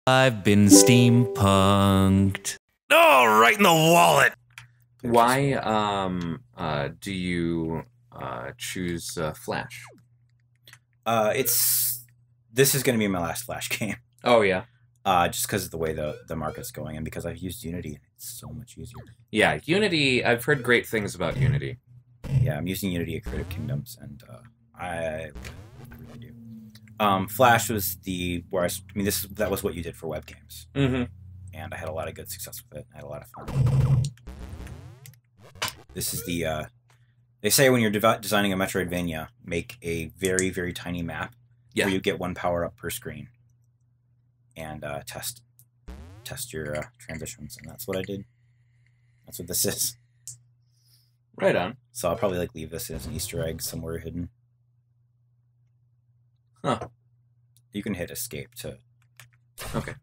I've been steampunked. Oh, right in the wallet. Why do you choose Flash? This is going to be my last Flash game. Oh yeah. Just because of the way the market's going, and because I've used Unity, and it's so much easier. Yeah, Unity. I've heard great things about Unity. Yeah, I'm using Unity at Creative Kingdoms, and I really do. Flash was that was what you did for web games, and I had a lot of good success with it. I had a lot of fun. This is the they say when you're designing a Metroidvania, make a very, very tiny map where you get one power up per screen, and test your transitions, and that's what I did. That's what this is. Right on. So I'll probably leave this as an Easter egg somewhere hidden. Huh. You can hit escape to. Okay.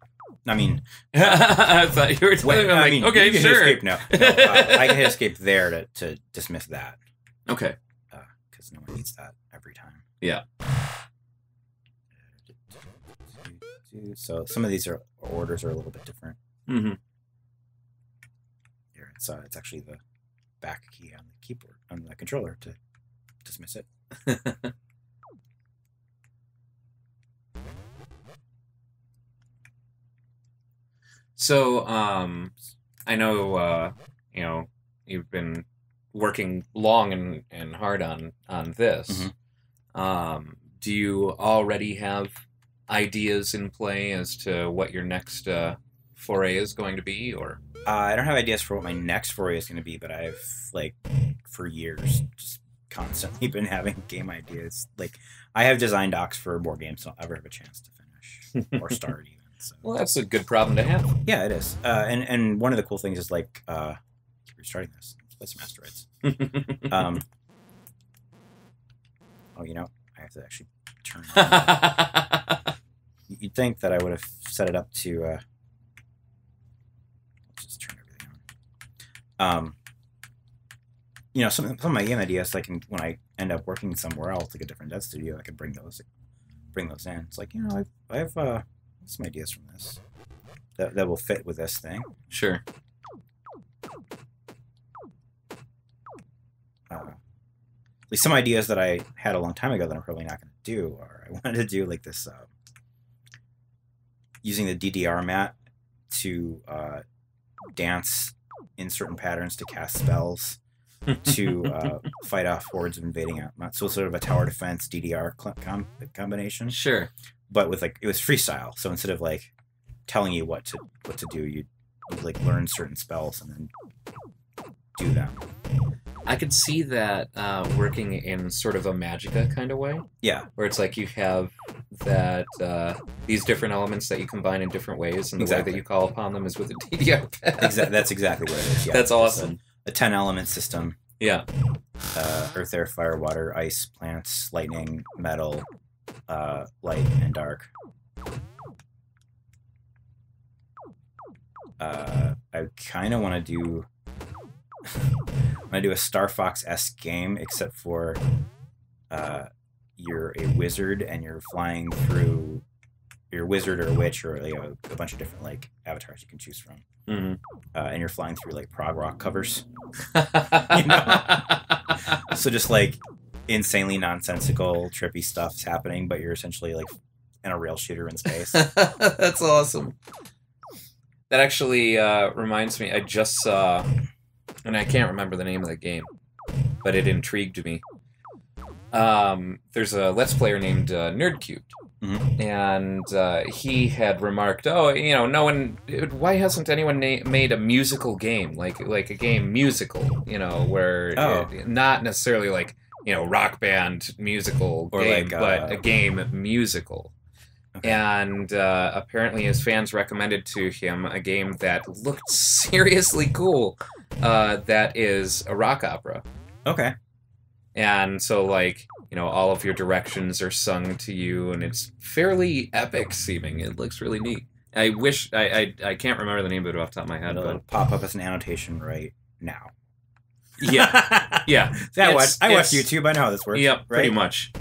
I mean, I thought you were telling me. Okay, you can sure. hit escape, no, I can hit escape there to dismiss that. Okay. Because no one needs that every time. Yeah. So some of these orders are a little bit different. Here, it's actually the back key on the keyboard, on the controller, to dismiss it. So, I know, you've been working long and hard on this. Do you already have ideas in play as to what your next foray is going to be, or? I don't have ideas for what my next foray is going to be, but I've, for years, just constantly been having game ideas. I have design docs for more games than I'll ever have a chance to finish or start even. So. Well, that's a good problem to have. Yeah, it is. And one of the cool things is keep restarting this. Let's play some asteroids. Oh, I have to actually turn on. You'd think that I would have set it up to. Let's just turn everything on. Some of my game ideas, when I end up working somewhere else, like a different dev studio, I could bring those in. It's I have some ideas from this that will fit with this thing. Sure. Some ideas that I had a long time ago that I'm probably not going to do, or I wanted to do this using the DDR mat to dance in certain patterns to cast spells to fight off hordes of invading outposts. So sort of a tower defense DDR combination. Sure. But with it was freestyle. So instead of telling you what to do, you'd learn certain spells and then do them. I could see that working in sort of a Magica kind of way. Yeah. Where it's you have that these different elements that you combine in different ways, and the way that you call upon them is with a DDR pad. That's exactly what it is. Yeah. That's awesome. A 10-element system. Yeah. Earth, air, fire, water, ice, plants, lightning, metal, light, and dark. I kind of want to do. I do a Star Fox-esque game, except for you're a wizard and you're flying through. You're a wizard or a witch or a bunch of different avatars you can choose from, and you're flying through prog rock covers. So just insanely nonsensical, trippy stuff's happening, but you're essentially in a rail shooter in space. That's awesome. That actually reminds me. I just saw. And I can't remember the name of the game, but it intrigued me. There's a Let's Player named Nerdcubed, and he had remarked, "Oh, no one. Why hasn't anyone made a musical game like a game musical? Where not necessarily rock band musical or game, but a game musical." Okay. And apparently his fans recommended to him a game that looked seriously cool. That is a rock opera. Okay. And so, all of your directions are sung to you, and it's fairly epic seeming. It looks really neat. I wish I can't remember the name of it off the top of my head. It'll pop up as an annotation right now. Yeah, yeah. I watch YouTube. I know how this works. Yep, right? pretty much.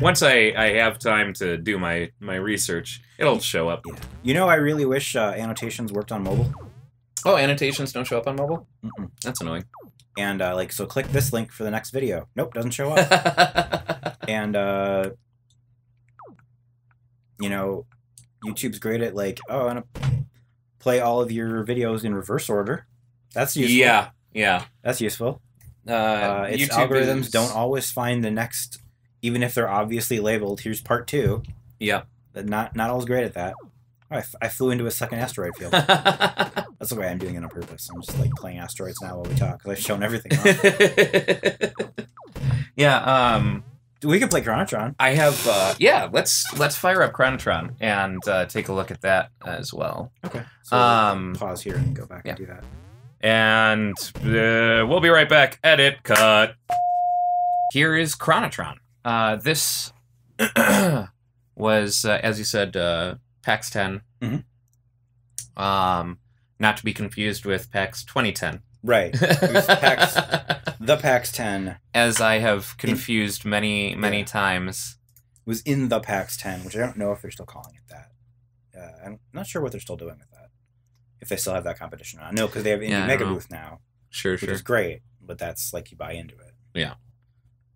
once I have time to do my research, it'll show up. Yeah. You know, I really wish annotations worked on mobile. Oh, annotations don't show up on mobile? Mm-mm. That's annoying. And like, so click this link for the next video. Nope, doesn't show up. And you know, YouTube's great at like, oh, I'm gonna play all of your videos in reverse order. That's useful. Yeah, yeah. That's useful. Its YouTube algorithms don't always find the next, even if they're obviously labeled. Here's part 2. Yeah. Not always great at that. Oh, I flew into a second asteroid field. That's the way I'm doing it on purpose. I'm just like playing asteroids now while we talk because I've shown everything off. Yeah. We can play Chronotron. I have. Yeah. Let's fire up Chronotron and take a look at that as well. Okay. So we'll pause here and go back and do that. And we'll be right back. Edit. Cut. Here is Chronotron. This was, as you said, PAX 10. Mm-hmm. Not to be confused with PAX 2010. Right. It was the PAX 10. As I have confused many times. It was in the PAX 10, which I don't know if they're still calling it that. I'm not sure what they're still doing with that. If they still have that competition on. No, because they have Indie Mega Booth now. Sure, which is great, but that's like you buy into it. Yeah.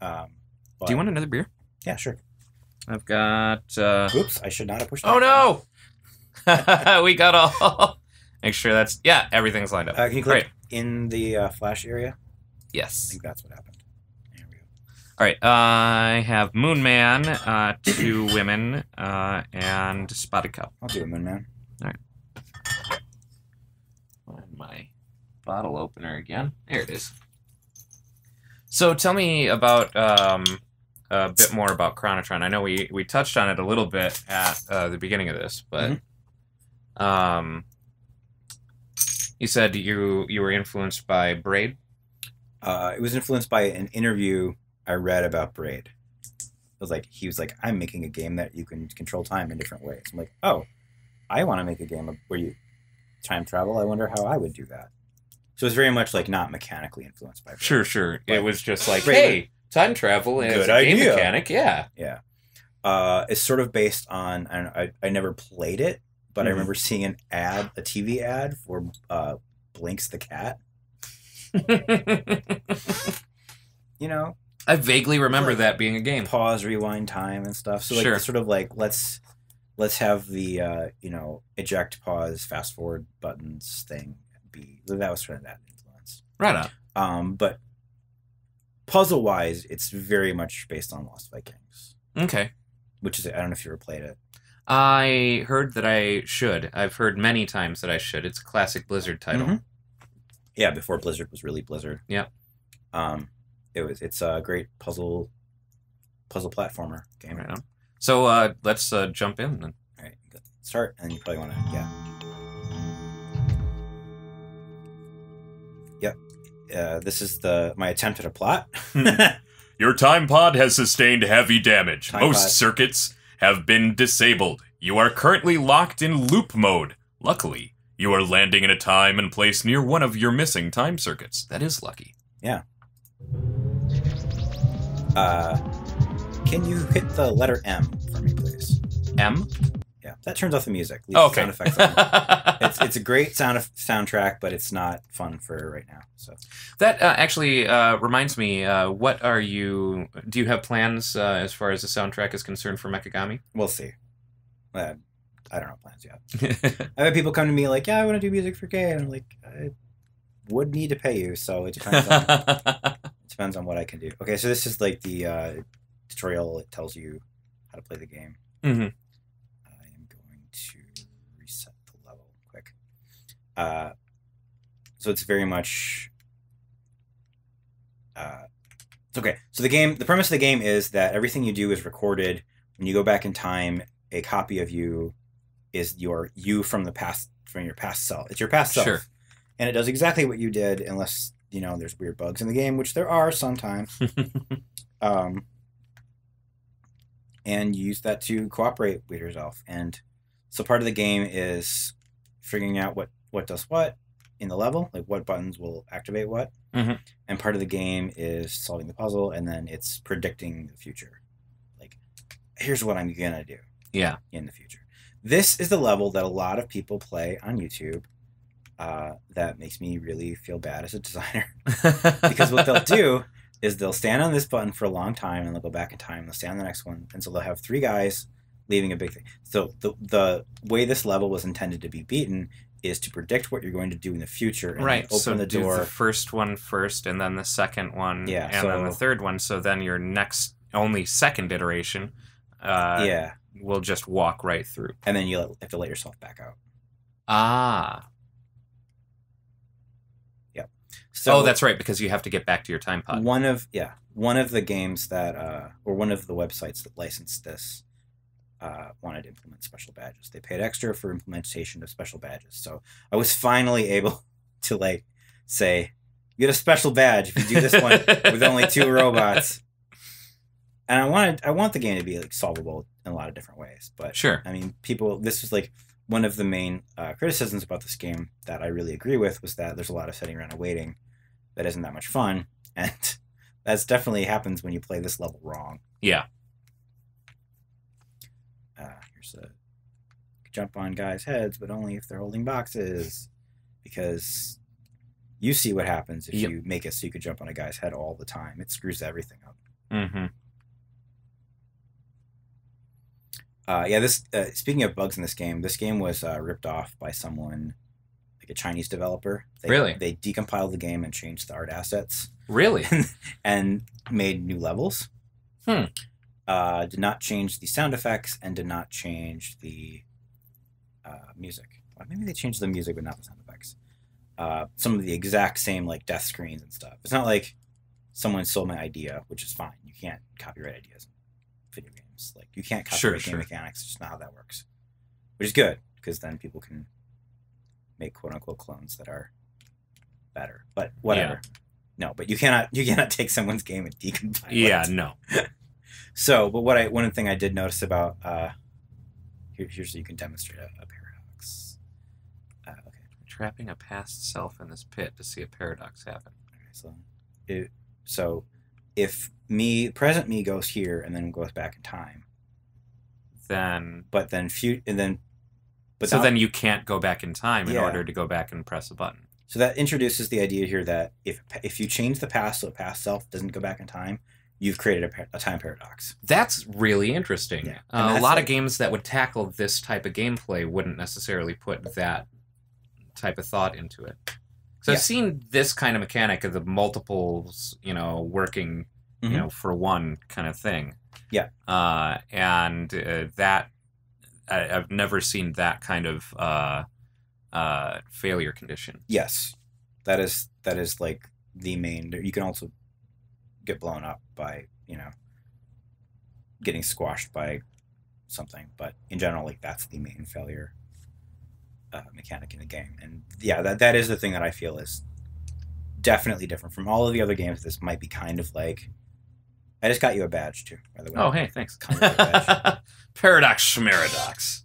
But, do you want another beer? Yeah, sure. I've got... Oops, I should not have pushed that. Oh, no! We got all... Make sure that's... Yeah, everything's lined up. Can you click in the flash area? Yes. I think that's what happened. There we go. All right, I have Moon Man, 2 women, and Spotted Cow. I'll do it, Moon Man. All right. Find my bottle opener again. There it is. So tell me about a bit more about Chronotron. I know we touched on it a little bit at the beginning of this, but you said you were influenced by Braid. It was influenced by an interview I read about Braid. It was like he was like, I'm making a game that you can control time in different ways. I'm like, oh, I want to make a game where you time travel. I wonder how I would do that. So it's very much like not mechanically influenced by Braid. Sure. It was just like, Braid, hey, time travel and good a game idea. mechanic, yeah. It's sort of based on, I never played it, but I remember seeing a TV ad for Blinks the cat. You know, I vaguely remember that being a game. Pause, rewind time and stuff. So like it's sort of like let's have the eject, pause, fast forward buttons thing be. That was sort of that influence. Right on. But puzzle wise, it's very much based on Lost Vikings. Okay. Which is, I don't know if you ever played it. I heard that I should. I've heard many times that I should. It's a classic Blizzard title. Yeah, before Blizzard was really Blizzard. Yeah. It's a great puzzle platformer game. Right on. So let's jump in then. All right, good. Start, and you probably want to Yep. This is my attempt at a plot. Your time pod has sustained heavy damage. Time Most pod. circuits have been disabled. You are currently locked in loop mode. Luckily, you are landing in a time and place near one of your missing time circuits. That is lucky. Yeah. Can you hit the letter M for me, please? M? Yeah, that turns off the music. Leave Oh, okay. Sound effects on. It's a great soundtrack, but it's not fun for right now. So That actually reminds me. What are you? Do you have plans as far as the soundtrack is concerned for Mechagami? we'll see. I don't know plans yet. I've had people come to me like, "Yeah, I want to do music for K," and I'm like, "I would need to pay you, so it depends on what I can do." Okay, so this is like the tutorial. It tells you how to play the game. Mm-hmm. I am going to reset the level quick. So it's very much. Okay, so the premise of the game is that everything you do is recorded. When you go back in time, a copy of you is you from the past, from your past self. It's your past self. Sure. And it does exactly what you did, unless, there's weird bugs in the game, which there are sometimes. And you use that to cooperate with yourself. And so part of the game is figuring out what does what in the level, like what buttons will activate what. Mm-hmm. And part of the game is solving the puzzle, and then it's predicting the future. Like, here's what I'm gonna do. Yeah. In the future, this is the level that a lot of people play on YouTube. That makes me really feel bad as a designer because what they'll do is they'll stand on this button for a long time and they'll go back in time. They'll stand on the next one, and so they'll have 3 guys leaving a big thing. So the way this level was intended to be beaten is to predict what you're going to do in the future and Right. open So the do door. the first one first, and then the second one, Yeah, and then the so- third one. So then your next only second iteration, Yeah, will just walk right through. and then you have to let yourself back out. Ah. So Oh, that's right, because you have to get back to your time pod. one of the games that or one of the websites that licensed this wanted to implement special badges. They paid extra for implementation of special badges. So I was finally able to like say, you get a special badge if you do this one with only 2 robots. And I want the game to be like solvable in a lot of different ways. But Sure. I mean, this was like one of the main criticisms about this game that I really agree with was that there's a lot of sitting around and waiting that isn't that much fun. And that's definitely happens when you play this level wrong. Yeah. Here's a jump on guys' heads, but only if they're holding boxes. Because you see what happens if Yep. you make it so you could jump on a guy's head all the time. It screws everything up. Mm-hmm. This speaking of bugs in this game was ripped off by someone, like a Chinese developer. Really? They decompiled the game and changed the art assets Really? and made new levels. Did not change the sound effects and did not change the music. Well, maybe they changed the music, but not the sound effects. Some of the exact same like death screens and stuff. It's not like someone stole my idea, which is fine. You can't copyright ideas in video games. Like you can't copyright game mechanics. It's just not how that works. Which is good because then people can make quote unquote clones that are better. But whatever. Yeah. No, but you cannot take someone's game and decompile Yeah, it. no. So, but one thing I did notice about here's so you can demonstrate a paradox. Okay. Trapping a past self in this pit to see a paradox happen. Okay, so if present me goes here and then goes back in time, Then then you can't go back in time in Yeah. order to go back and press a button. so that introduces the idea here that if you change the past so a past self doesn't go back in time, you've created a time paradox. That's really interesting. Yeah. And A that's lot of like- games that would tackle this type of gameplay wouldn't necessarily put that type of thought into it. So Yeah. I've seen this kind of mechanic of the multiples, working, Mhm. for one kind of thing. Yeah. And that I've never seen that kind of failure condition. Yes, that is like the main. You can also get blown up by getting squashed by something, but in general, like that's the main failure mechanic in the game. And yeah, that is the thing that I feel is definitely different from all of the other games. This might be kind of like. I just got you a badge too, by the way. Oh, hey, thanks. Kind of like a badge. Paradox Schmaradox.